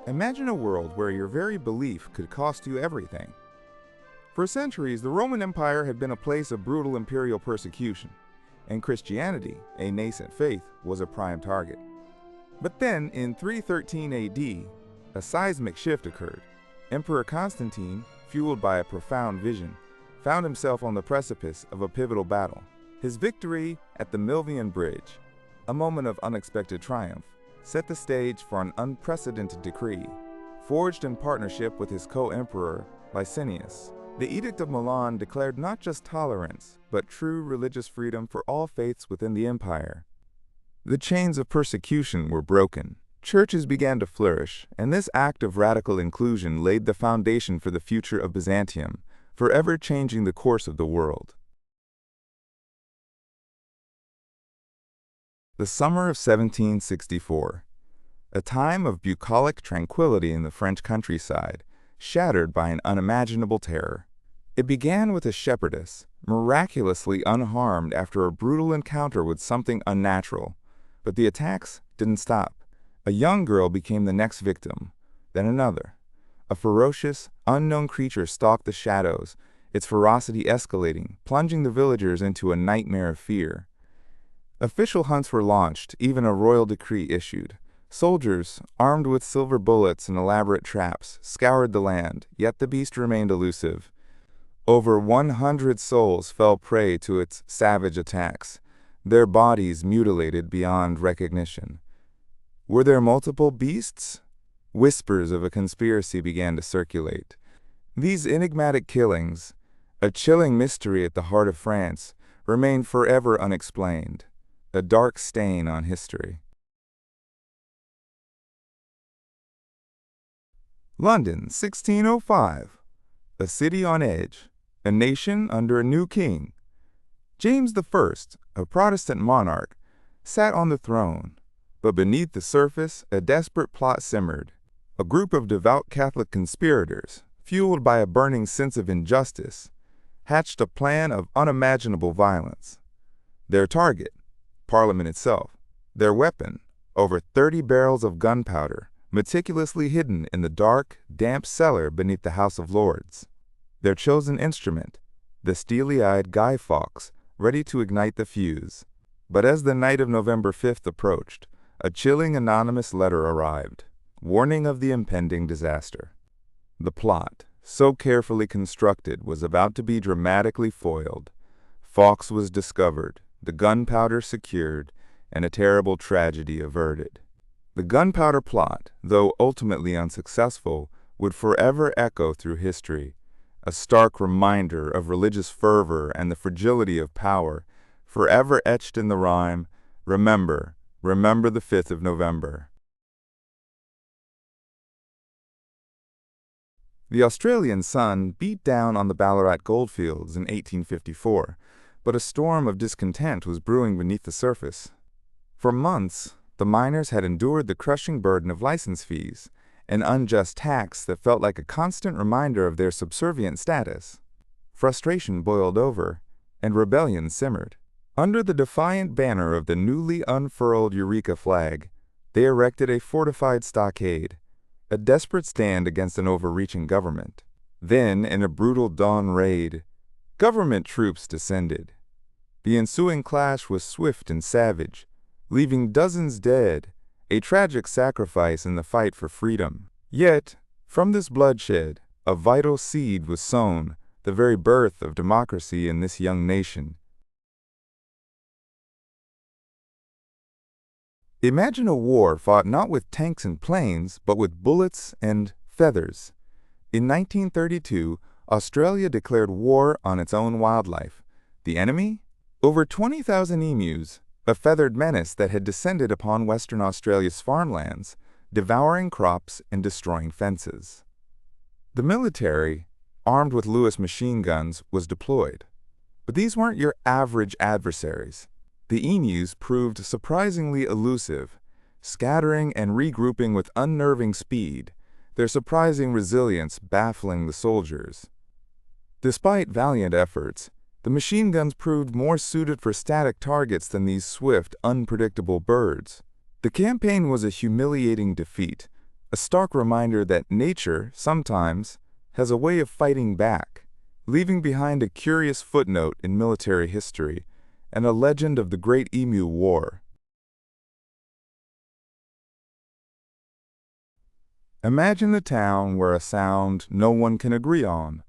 Imagine a world where your very belief could cost you everything. For centuries, the Roman Empire had been a place of brutal imperial persecution, and Christianity, a nascent faith, was a prime target. But then, in 313 AD, a seismic shift occurred. Emperor Constantine, fueled by a profound vision, found himself on the precipice of a pivotal battle. His victory at the Milvian Bridge, a moment of unexpected triumph, set the stage for an unprecedented decree, forged in partnership with his co-emperor, Licinius. The Edict of Milan declared not just tolerance, but true religious freedom for all faiths within the empire. The chains of persecution were broken. Churches began to flourish, and this act of radical inclusion laid the foundation for the future of Byzantium, forever changing the course of the world. The summer of 1764, a time of bucolic tranquility in the French countryside, shattered by an unimaginable terror. It began with a shepherdess, miraculously unharmed after a brutal encounter with something unnatural. But the attacks didn't stop. A young girl became the next victim, then another. A ferocious, unknown creature stalked the shadows, its ferocity escalating, plunging the villagers into a nightmare of fear. Official hunts were launched, even a royal decree issued. Soldiers, armed with silver bullets and elaborate traps, scoured the land, yet the beast remained elusive. Over 100 souls fell prey to its savage attacks, their bodies mutilated beyond recognition. Were there multiple beasts? Whispers of a conspiracy began to circulate. These enigmatic killings, a chilling mystery at the heart of France, remained forever unexplained, a dark stain on history. London, 1605. A city on edge, a nation under a new king. James I, a Protestant monarch, sat on the throne, but beneath the surface a desperate plot simmered. A group of devout Catholic conspirators, fueled by a burning sense of injustice, hatched a plan of unimaginable violence. Their target, Parliament itself. Their weapon, over 30 barrels of gunpowder, meticulously hidden in the dark, damp cellar beneath the House of Lords. Their chosen instrument, the steely-eyed Guy Fawkes, ready to ignite the fuse. But as the night of November 5th approached, a chilling anonymous letter arrived, warning of the impending disaster. The plot, so carefully constructed, was about to be dramatically foiled. Fawkes was discovered, the gunpowder secured, and a terrible tragedy averted. The Gunpowder Plot, though ultimately unsuccessful, would forever echo through history, a stark reminder of religious fervor and the fragility of power, forever etched in the rhyme, "Remember, remember the 5th of November." The Australian sun beat down on the Ballarat goldfields in 1854, but a storm of discontent was brewing beneath the surface. For months, the miners had endured the crushing burden of license fees, an unjust tax that felt like a constant reminder of their subservient status. Frustration boiled over, and rebellion simmered. Under the defiant banner of the newly unfurled Eureka flag, they erected a fortified stockade, a desperate stand against an overreaching government. Then, in a brutal dawn raid, government troops descended. The ensuing clash was swift and savage, leaving dozens dead, a tragic sacrifice in the fight for freedom. Yet, from this bloodshed, a vital seed was sown, the very birth of democracy in this young nation. Imagine a war fought not with tanks and planes, but with bullets and feathers. In 1932, Australia declared war on its own wildlife. The enemy? Over 20,000 emus, a feathered menace that had descended upon Western Australia's farmlands, devouring crops and destroying fences. The military, armed with Lewis machine guns, was deployed. But these weren't your average adversaries. The emus proved surprisingly elusive, scattering and regrouping with unnerving speed, their surprising resilience baffling the soldiers. Despite valiant efforts, the machine guns proved more suited for static targets than these swift, unpredictable birds. The campaign was a humiliating defeat, a stark reminder that nature, sometimes, has a way of fighting back, leaving behind a curious footnote in military history and a legend of the Great Emu War. Imagine a town where a sound no one can agree on,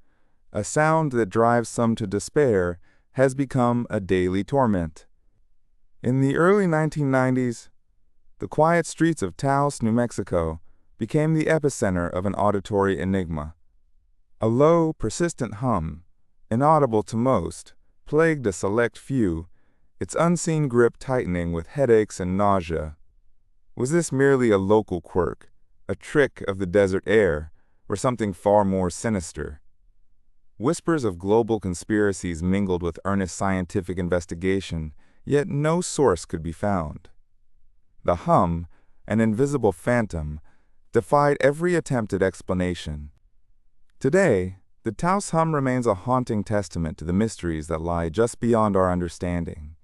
a sound that drives some to despair, has become a daily torment. In the early 1990s, the quiet streets of Taos, New Mexico, became the epicenter of an auditory enigma. A low, persistent hum, inaudible to most, plagued a select few, its unseen grip tightening with headaches and nausea. Was this merely a local quirk, a trick of the desert air, or something far more sinister? Whispers of global conspiracies mingled with earnest scientific investigation, yet no source could be found. The hum, an invisible phantom, defied every attempt at explanation. Today, the Taos Hum remains a haunting testament to the mysteries that lie just beyond our understanding.